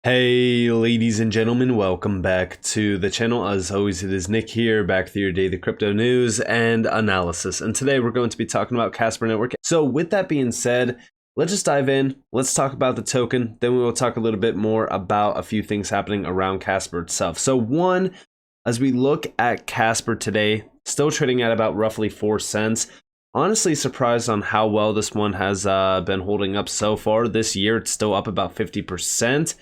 Hey ladies and gentlemen, welcome back to the channel. As always, it is Nick here, back with your daily crypto news and analysis. And today we're going to be talking about Casper Network. So with that being said, let's just dive in. Let's talk about the token. Then we will talk a little bit more about a few things happening around Casper itself. So one, as we look at Casper today, still trading at about roughly 4 cents. Honestly surprised on how well this one has been holding up so far this year. It's still up about 50%.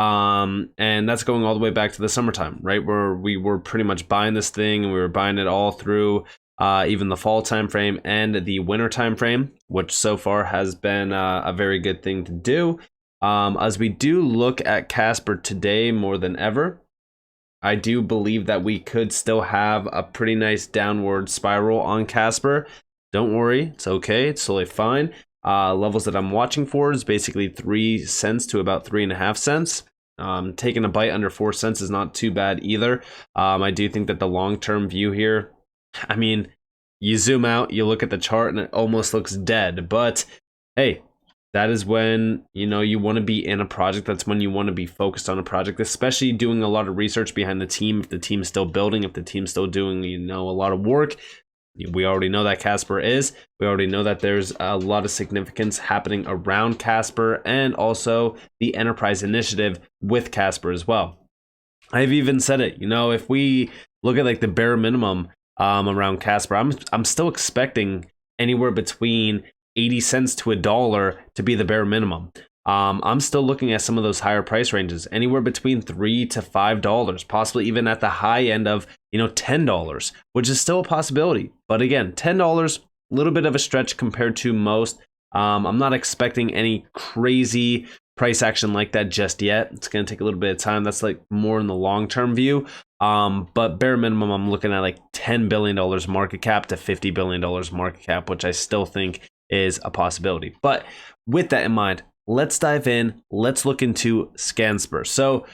And that's going all the way back to the summertime, right? Where we were pretty much buying this thing and we were buying it all through even the fall time frame and the winter time frame, which so far has been a very good thing to do. As we do look at Casper today more than ever, I do believe that we could still have a pretty nice downward spiral on Casper. Don't worry, it's okay, it's totally fine. Levels that I'm watching for is basically 3 cents to about 3.5 cents. Taking a bite under 4 cents is not too bad either. I do think that the long-term view here, I mean, you zoom out, you look at the chart and it almost looks dead, but hey, that is when, you want to be in a project. That's when you want to be focused on a project, especially doing a lot of research behind the team. If the team's still building, if the team's still doing, a lot of work. We already know that Casper is. We already know that there's a lot of significance happening around Casper and also the enterprise initiative with Casper as well. I've even said it, if we look at like the bare minimum around Casper, I'm still expecting anywhere between 80 cents to $1 to be the bare minimum. I'm still looking at some of those higher price ranges, anywhere between $3 to $5, possibly even at the high end of, $10, which is still a possibility. But again, $10, a little bit of a stretch compared to most. I'm not expecting any crazy price action like that just yet. It's going to take a little bit of time. That's like more in the long-term view. But bare minimum, I'm looking at like $10 billion market cap to $50 billion market cap, which I still think is a possibility. But with that in mind, let's dive in. Let's look into Scanspur. So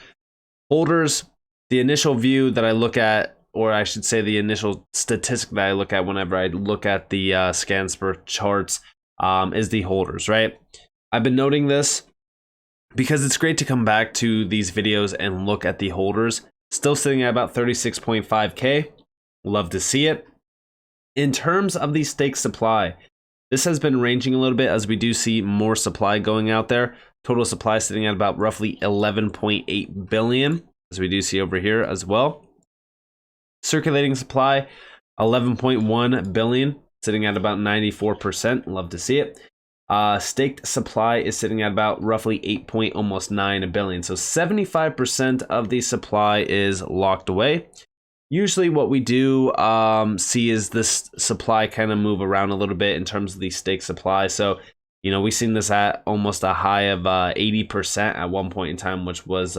holders, the initial view that I look at, or I should say the initial statistic that I look at whenever I look at the Scanspur charts is the holders, right? I've been noting this because it's great to come back to these videos and look at the holders. Still sitting at about 36.5K. Love to see it. In terms of the stake supply, this has been ranging a little bit as we do see more supply going out there. Total supply sitting at about roughly 11.8 billion, as we do see over here as well. Circulating supply, 11.1 billion, sitting at about 94%. Love to see it. Staked supply is sitting at about roughly 8.9 billion. So 75% of the supply is locked away. Usually what we do see is this supply kind of move around a little bit in terms of the stake supply. So, we've seen this at almost a high of 80% at one point in time, which was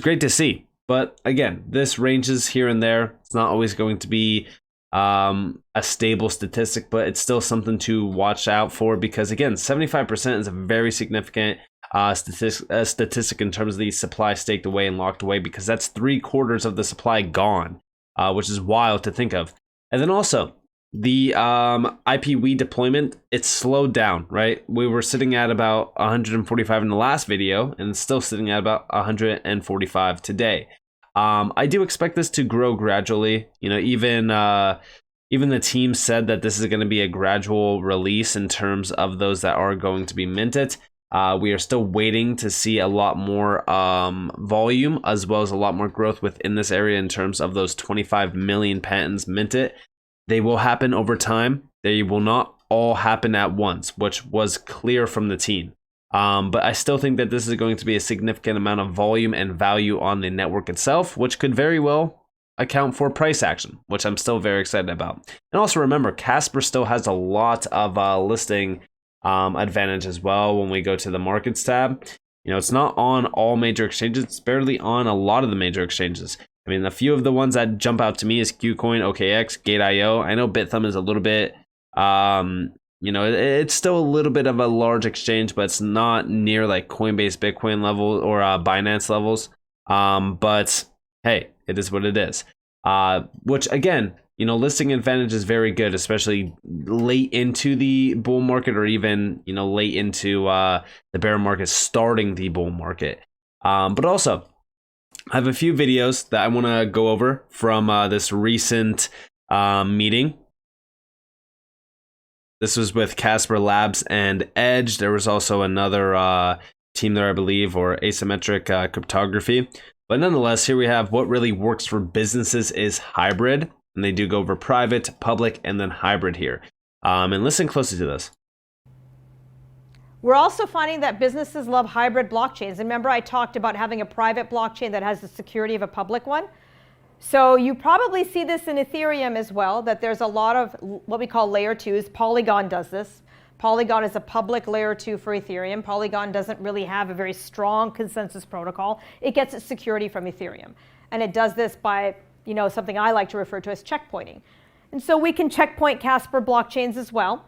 great to see. But again, this ranges here and there. It's not always going to be a stable statistic, but it's still something to watch out for because again, 75% is a very significant statistic in terms of the supply staked away and locked away, because that's 3/4 of the supply gone, which is wild to think of. And then also the IPv deployment, it's slowed down, right? We were sitting at about 145 in the last video and it's still sitting at about 145 today. I do expect this to grow gradually. Even the team said that this is going to be a gradual release in terms of those that are going to be minted. We are still waiting to see a lot more volume as well as a lot more growth within this area in terms of those 25 million patents minted. They will happen over time. They will not all happen at once, which was clear from the team. But I still think that this is going to be a significant amount of volume and value on the network itself, which could very well account for price action, which I'm still very excited about. And also remember, Casper still has a lot of listing advantage as well when we go to the markets tab. It's not on all major exchanges. It's barely on a lot of the major exchanges. I mean, a few of the ones that jump out to me is KuCoin, OKX, Gate.io. I know Bithumb is a little bit, it's still a little bit of a large exchange, but it's not near like Coinbase, Bitcoin level or Binance levels. But hey, it is what it is. Which again, listing advantage is very good, especially late into the bull market or even, late into the bear market starting the bull market. But also, I have a few videos that I want to go over from this recent meeting. This was with Casper Labs and Edge. There was also another team there, I believe, or Asymmetric Cryptography. But nonetheless, here we have what really works for businesses is hybrid. And they do go over private, public, and then hybrid here. And listen closely to this. We're also finding that businesses love hybrid blockchains. Remember, I talked about having a private blockchain that has the security of a public one? So you probably see this in Ethereum as well, that there's a lot of what we call layer twos. Polygon does this. Polygon is a public layer 2 for Ethereum. Polygon doesn't really have a very strong consensus protocol. It gets its security from Ethereum. And it does this by, something I like to refer to as checkpointing. And so we can checkpoint Casper blockchains as well.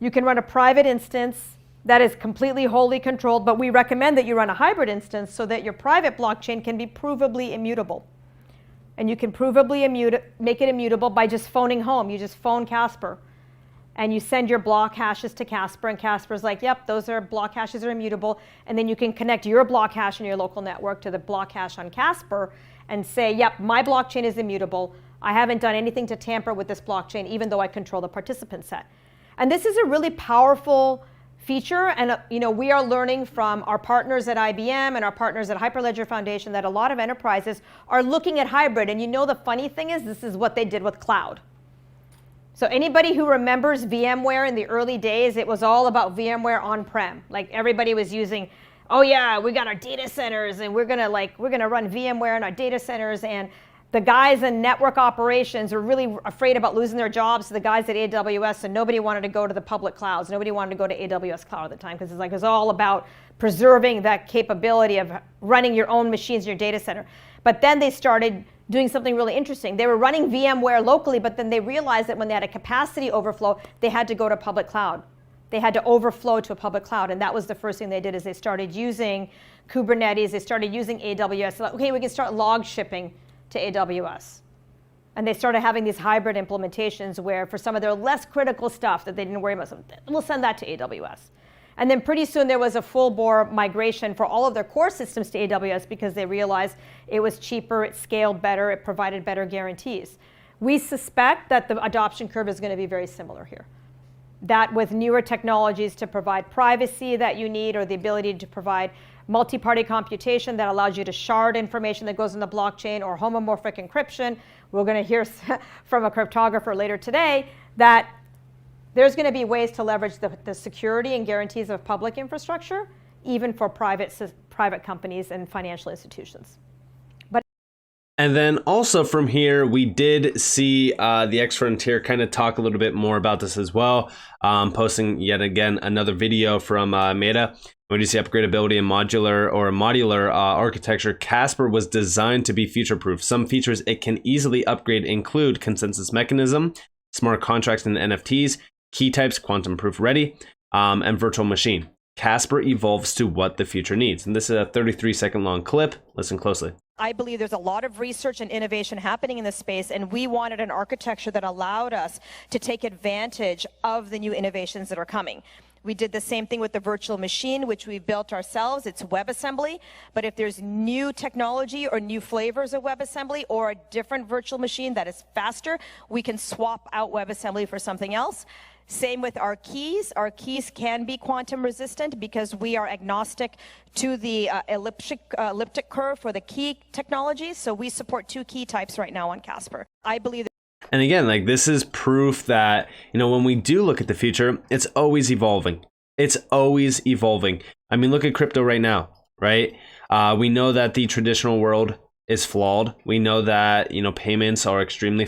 You can run a private instance that is completely wholly controlled, but we recommend that you run a hybrid instance so that your private blockchain can be provably immutable. And you can provably make it immutable by just phoning home. You just phone Casper and you send your block hashes to Casper, and Casper's like, yep, those are block hashes are immutable. And then you can connect your block hash in your local network to the block hash on Casper and say, yep, my blockchain is immutable. I haven't done anything to tamper with this blockchain, even though I control the participant set. And this is a really powerful feature, and we are learning from our partners at IBM and our partners at Hyperledger Foundation that a lot of enterprises are looking at hybrid. And the funny thing is, this is what they did with cloud. So anybody who remembers VMware in the early days, it was all about VMware on-prem. Like everybody was using, oh yeah, we got our data centers and we're gonna run VMware in our data centers, and the guys in network operations were really afraid about losing their jobs to the guys at AWS, and nobody wanted to go to the public clouds. Nobody wanted to go to AWS cloud at the time, because it's all about preserving that capability of running your own machines in your data center. But then they started doing something really interesting. They were running VMware locally, but then they realized that when they had a capacity overflow, they had to go to public cloud. They had to overflow to a public cloud, and that was the first thing they did. Is they started using Kubernetes, they started using AWS. So, okay, we can start log shipping to AWS. And they started having these hybrid implementations where for some of their less critical stuff that they didn't worry about, we'll send that to AWS. And then pretty soon there was a full-bore migration for all of their core systems to AWS, because they realized it was cheaper, it scaled better, it provided better guarantees. We suspect that the adoption curve is going to be very similar here. That with newer technologies to provide privacy that you need, or the ability to provide multi-party computation that allows you to shard information that goes in the blockchain, or homomorphic encryption. We're going to hear from a cryptographer later today that there's going to be ways to leverage the security and guarantees of public infrastructure, even for private companies and financial institutions. And then also from here, we did see the X Frontier kind of talk a little bit more about this as well, posting yet again another video from Meta. When you see upgradability and modular architecture, Casper was designed to be future-proof. Some features it can easily upgrade include consensus mechanism, smart contracts and NFTs, key types, quantum proof ready, and virtual machine. Casper evolves to what the future needs. And this is a 33-second long clip. Listen closely. I believe there's a lot of research and innovation happening in this space, and we wanted an architecture that allowed us to take advantage of the new innovations that are coming. We did the same thing with the virtual machine, which we built ourselves. It's WebAssembly. But if there's new technology or new flavors of WebAssembly, or a different virtual machine that is faster, we can swap out WebAssembly for something else. Same with our keys. Our keys can be quantum resistant because we are agnostic to the elliptic curve for the key technologies. So we support 2 key types right now on Casper. I believe. And again, like, this is proof that, when we do look at the future, it's always evolving. It's always evolving. I mean, look at crypto right now, right? We know that the traditional world is flawed. We know that, payments are extremely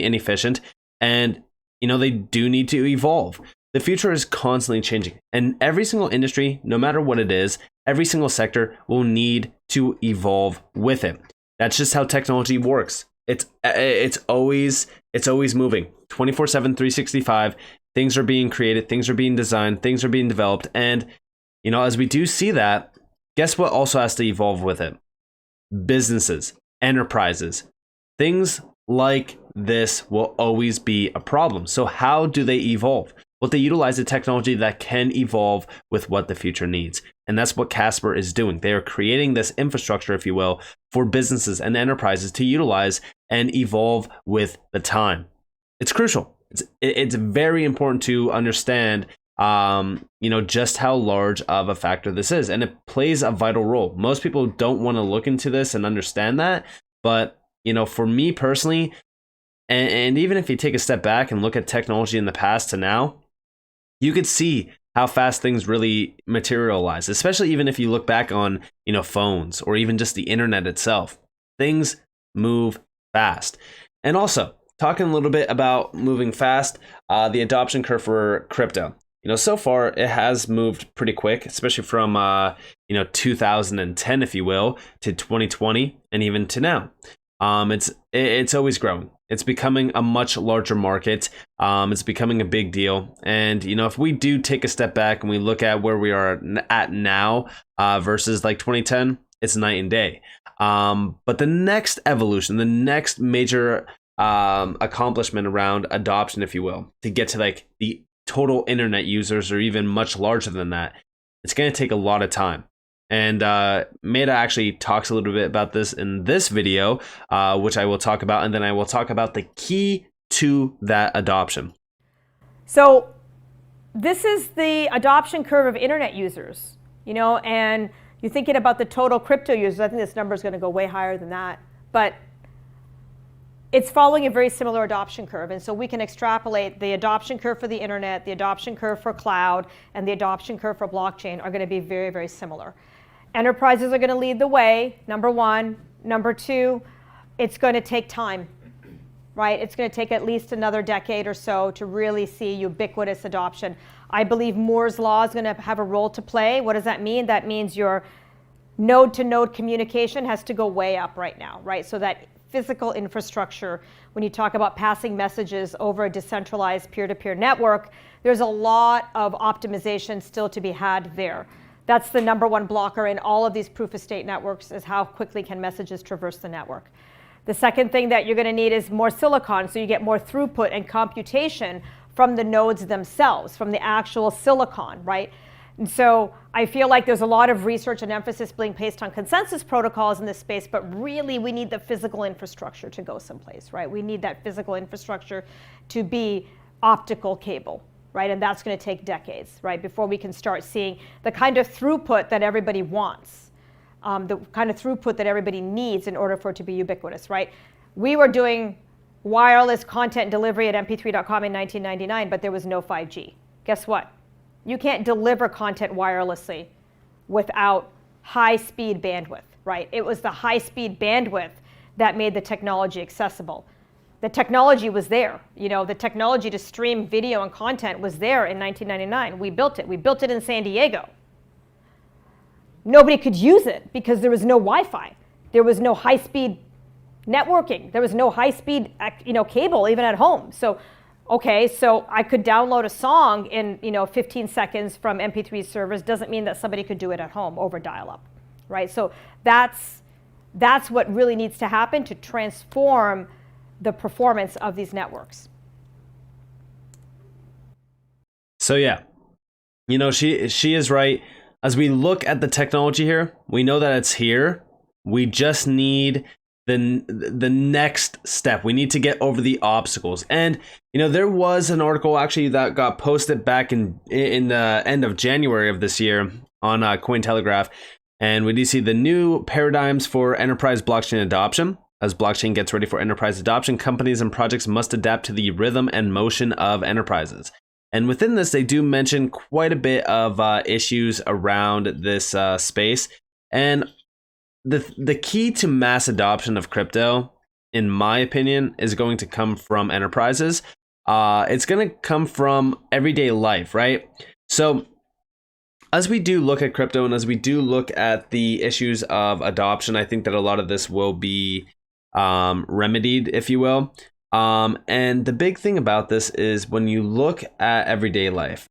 inefficient, and, they do need to evolve. The future is constantly changing, and every single industry, no matter what it is, every single sector will need to evolve with it. That's just how technology works. It's always moving 24/7, 365. Things are being created, things are being designed, things are being developed. And, as we do see that, guess what also has to evolve with it? Businesses, enterprises, things like this will always be a problem. So how do they evolve? Well, they utilize a technology that can evolve with what the future needs. And that's what Casper is doing. They are creating this infrastructure, if you will, for businesses and enterprises to utilize and evolve with the time. It's crucial. It's very important to understand, just how large of a factor this is. And it plays a vital role. Most people don't want to look into this and understand that. But, for me personally, and even if you take a step back and look at technology in the past to now, you could see how fast things really materialize, especially even if you look back on, phones or even just the internet itself. Things move fast. And also, talking a little bit about moving fast, the adoption curve for crypto. So far it has moved pretty quick, especially from 2010, if you will, to 2020 and even to now. It's always growing. It's becoming a much larger market. It's becoming a big deal. And, if we do take a step back and we look at where we are at now versus like 2010, it's night and day. But the next evolution, the next major accomplishment around adoption, if you will, to get to like the total internet users or even much larger than that, it's going to take a lot of time. And Meta actually talks a little bit about this in this video, which I will talk about, and then I will talk about the key to that adoption. So this is the adoption curve of internet users, and you're thinking about the total crypto users. I think this number is going to go way higher than that, but it's following a very similar adoption curve. And so we can extrapolate the adoption curve for the internet, the adoption curve for cloud, and the adoption curve for blockchain are going to be very, very similar. Enterprises are going to lead the way, number one. Number two, it's going to take time, right? It's going to take at least another decade or so to really see ubiquitous adoption. I believe Moore's law is going to have a role to play. What does that mean? That means your node-to-node communication has to go way up right now, right? So that physical infrastructure, when you talk about passing messages over a decentralized peer-to-peer network, there's a lot of optimization still to be had there. That's the number one blocker in all of these proof-of-stake networks, is how quickly can messages traverse the network. The second thing that you're going to need is more silicon, so you get more throughput and computation from the nodes themselves, from the actual silicon, right? And so I feel like there's a lot of research and emphasis being placed on consensus protocols in this space, but really we need the physical infrastructure to go someplace, right? We need that physical infrastructure to be optical cable, right? And that's going to take decades, right, before we can start seeing the kind of throughput that everybody wants, the kind of throughput that everybody needs in order for it to be ubiquitous, right? We were doing wireless content delivery at mp3.com in 1999, but there was no 5G. Guess what? You can't deliver content wirelessly without high-speed bandwidth, right? It was the high-speed bandwidth that made the technology accessible. The technology was there. The technology to stream video and content was there in 1999. We built it. We built it in San Diego. Nobody could use it because there was no Wi-Fi. There was no high-speed networking. There was no high-speed, cable even at home. So I could download a song in 15 seconds from MP3 servers. Doesn't mean that somebody could do it at home over dial-up, right? So that's what really needs to happen to transform the performance of these networks. So yeah, she is right. As we look at the technology here, we know that it's here. We just need the next step. We need to get over the obstacles. And there was an article actually that got posted back in the end of January of this year on Cointelegraph, and we do see the new paradigms for enterprise blockchain adoption. As blockchain gets ready for enterprise adoption, companies and projects must adapt to the rhythm and motion of enterprises. And within this, they do mention quite a bit of issues around this space. And the key to mass adoption of crypto, in my opinion, is going to come from enterprises. It's going to come from everyday life, right? So as we do look at crypto and as we do look at the issues of adoption, I think that a lot of this will be remedied, if you will. And the big thing about this is when you look at everyday life,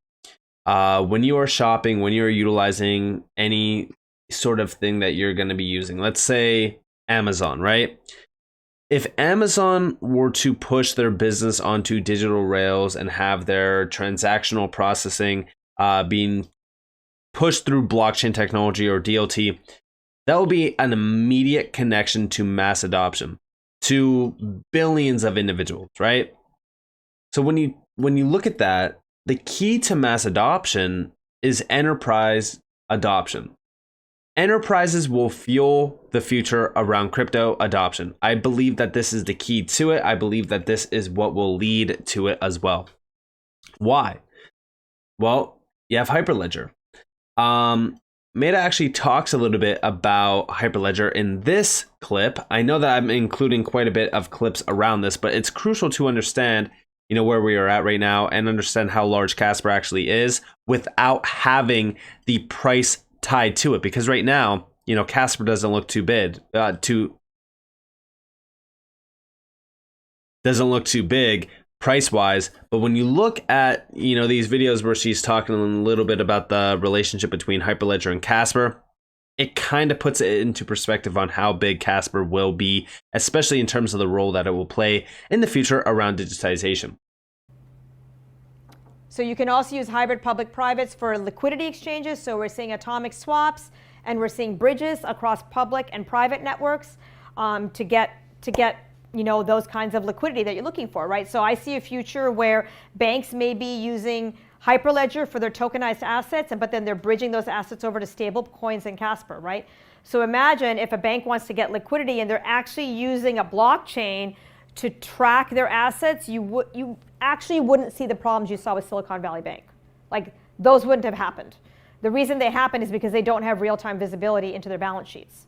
when you are shopping, when you're utilizing any sort of thing that you're going to be using, let's say Amazon, right? If Amazon were to push their business onto digital rails and have their transactional processing being pushed through blockchain technology or DLT, that will be an immediate connection to mass adoption, to billions of individuals, right? So when you look at that, the key to mass adoption is enterprise adoption. Enterprises will fuel the future around crypto adoption. I believe that this is the key to it. I believe that this is what will lead to it as well. Why? Well, you have Hyperledger. Meta actually talks a little bit about Hyperledger in this clip. I know that I'm including quite a bit of clips around this, but it's crucial to understand, where we are at right now and understand how large Casper actually is without having the price tied to it. Because right now, Casper doesn't look too big, price wise. But when you look at, these videos where she's talking a little bit about the relationship between Hyperledger and Casper, it kind of puts it into perspective on how big Casper will be, especially in terms of the role that it will play in the future around digitization. So you can also use hybrid public privates for liquidity exchanges. So we're seeing atomic swaps, and we're seeing bridges across public and private networks to get those kinds of liquidity that you're looking for, right? So I see a future where banks may be using Hyperledger for their tokenized assets, but then they're bridging those assets over to stable coins and Casper, right? So imagine if a bank wants to get liquidity and they're actually using a blockchain to track their assets, you actually wouldn't see the problems you saw with Silicon Valley Bank. Like, those wouldn't have happened. The reason they happen is because they don't have real-time visibility into their balance sheets.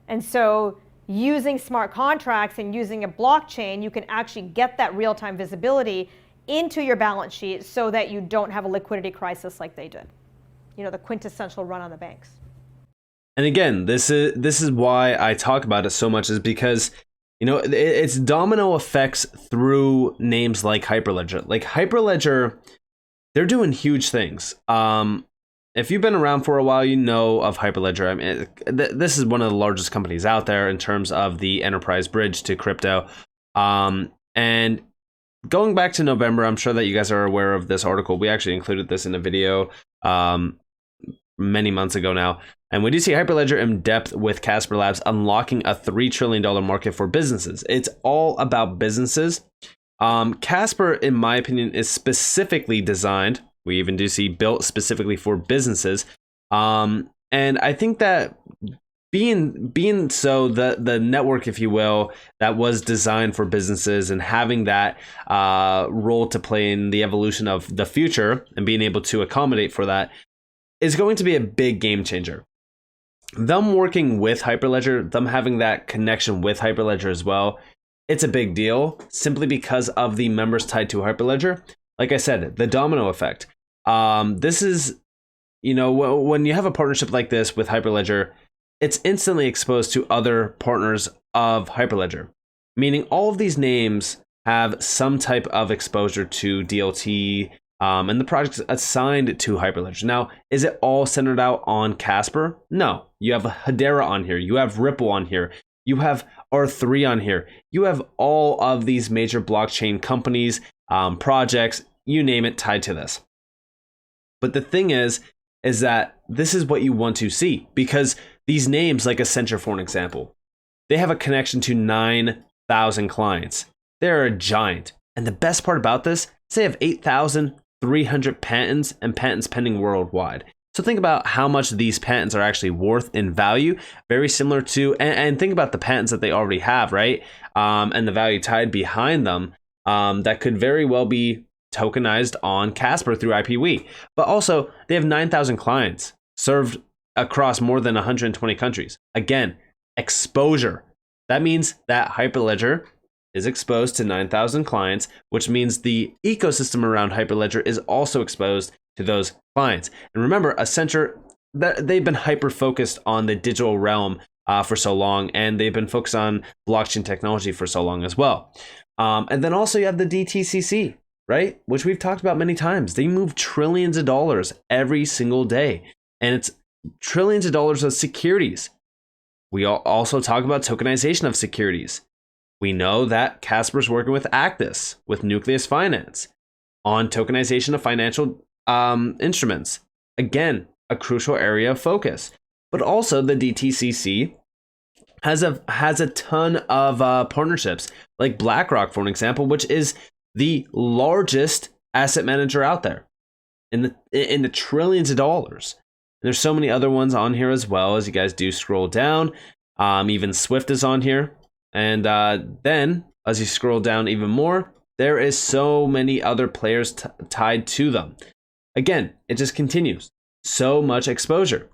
And so using smart contracts and using a blockchain, you can actually get that real-time visibility into your balance sheet so that you don't have a liquidity crisis like they did. The quintessential run on the banks. And again, this is why I talk about it so much, is because it's domino effects through names like Hyperledger. Like Hyperledger, they're doing huge things. If you've been around for a while, you know of Hyperledger. I mean, this is one of the largest companies out there in terms of the enterprise bridge to crypto. And going back to November, I'm sure that you guys are aware of this article. We actually included this in a video many months ago now. And we do see Hyperledger in depth with Casper Labs unlocking a $3 trillion market for businesses. It's all about businesses. Casper, in my opinion, is specifically designed. We even do see built specifically for businesses. And I think that being so the network, if you will, that was designed for businesses and having that role to play in the evolution of the future and being able to accommodate for that is going to be a big game changer. Them working with Hyperledger, them having that connection with Hyperledger as well, it's a big deal simply because of the members tied to Hyperledger. Like I said, the domino effect. This is, when you have a partnership like this with Hyperledger, it's instantly exposed to other partners of Hyperledger, meaning all of these names have some type of exposure to DLT, and the projects assigned to Hyperledger. Now, is it all centered out on Casper? No. You have Hedera on here. You have Ripple on here. You have R3 on here. You have all of these major blockchain companies, projects, you name it, tied to this. But the thing is that this is what you want to see, because these names, like Accenture, for an example, they have a connection to 9,000 clients. They're a giant. And the best part about this is they have 8,300 patents and patents pending worldwide. So think about how much these patents are actually worth in value, very similar to, and think about the patents that they already have, right? And the value tied behind them that could very well be tokenized on Casper through IPW. But also, they have 9,000 clients served across more than 120 countries. Again, exposure. That means that Hyperledger is exposed to 9,000 clients, which means the ecosystem around Hyperledger is also exposed to those clients. And remember, Accenture, they've been hyper-focused on the digital realm for so long, and they've been focused on blockchain technology for so long as well. And then also you have the DTCC, right? Which we've talked about many times. They move trillions of dollars every single day, and it's trillions of dollars of securities. We also talk about tokenization of securities. We know that Casper's working with Actis, with Nucleus Finance, on tokenization of financial instruments. Again, a crucial area of focus. But also the DTCC has a ton of partnerships, like BlackRock, for an example, which is the largest asset manager out there in the trillions of dollars. And there's so many other ones on here as well, as you guys do scroll down. Even Swift is on here. And then as you scroll down even more, there is so many other players tied to them. Again, it just continues. So much exposure.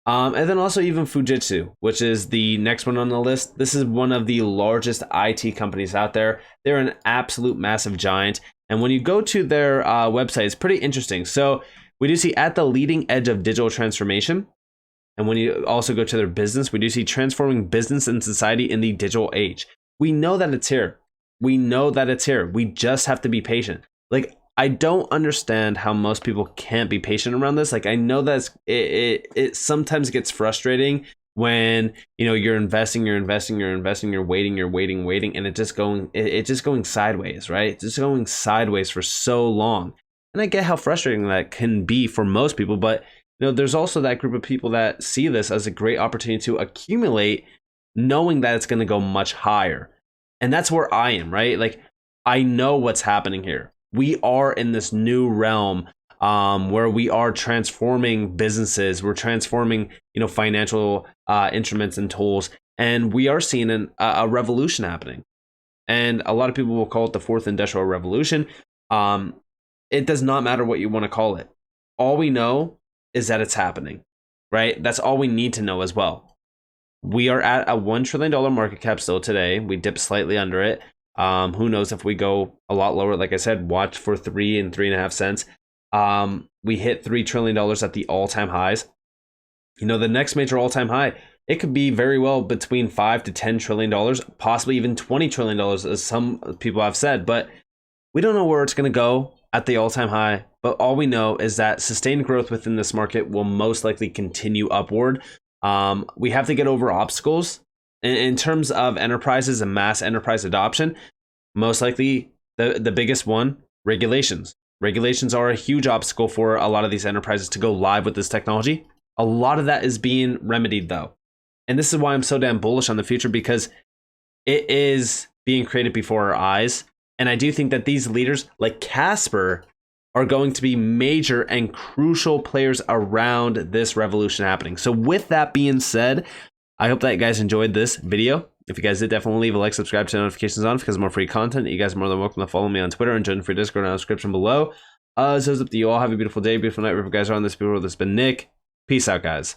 And then also even Fujitsu, which is the next one on the list. This is one of the largest IT companies out there. They're an absolute massive giant. And when you go to their website, it's pretty interesting. So we do see at the leading edge of digital transformation. And when you also go to their business, we do see transforming business and society in the digital age. We know that it's here. We know that it's here. We just have to be patient. Like, I don't understand how most people can't be patient around this. Like, I know that it sometimes gets frustrating when, you know, you're investing, you're waiting, and it's just going sideways, right? It's just going sideways for so long. And I get how frustrating that can be for most people, but you know, there's also that group of people that see this as a great opportunity to accumulate, knowing that it's going to go much higher. And that's where I am, right? Like, I know what's happening here. We are in this new realm where we are transforming businesses. We're transforming, you know, financial instruments and tools, and we are seeing a revolution happening. And a lot of people will call it the fourth industrial revolution. It does not matter what you want to call it. All we know is that it's happening, right? That's all we need to know as well. We are at a $1 trillion market cap still today. We dipped slightly under it. Who knows if we go a lot lower? Like I said, watch for 3 and 3.5 cents. We hit $3 trillion at the all-time highs. You know, the next major all-time high, it could be very well between $5 to $10 trillion, possibly even $20 trillion, as some people have said. But we don't know where it's going to go at the all-time high. But all we know is that sustained growth within this market will most likely continue upward. We have to get over obstacles. In terms of enterprises and mass enterprise adoption, most likely the biggest one, regulations. Regulations are a huge obstacle for a lot of these enterprises to go live with this technology. A lot of that is being remedied though. And this is why I'm so damn bullish on the future, because it is being created before our eyes. And I do think that these leaders like Casper are going to be major and crucial players around this revolution happening. So with that being said, I hope that you guys enjoyed this video. If you guys did, definitely leave a like, subscribe, turn notifications on because more free content. You guys are more than welcome to follow me on Twitter and join the free Discord in the description below. So it's up to you all. Have a beautiful day, beautiful night, wherever you guys are on this video. This has been Nick. Peace out, guys.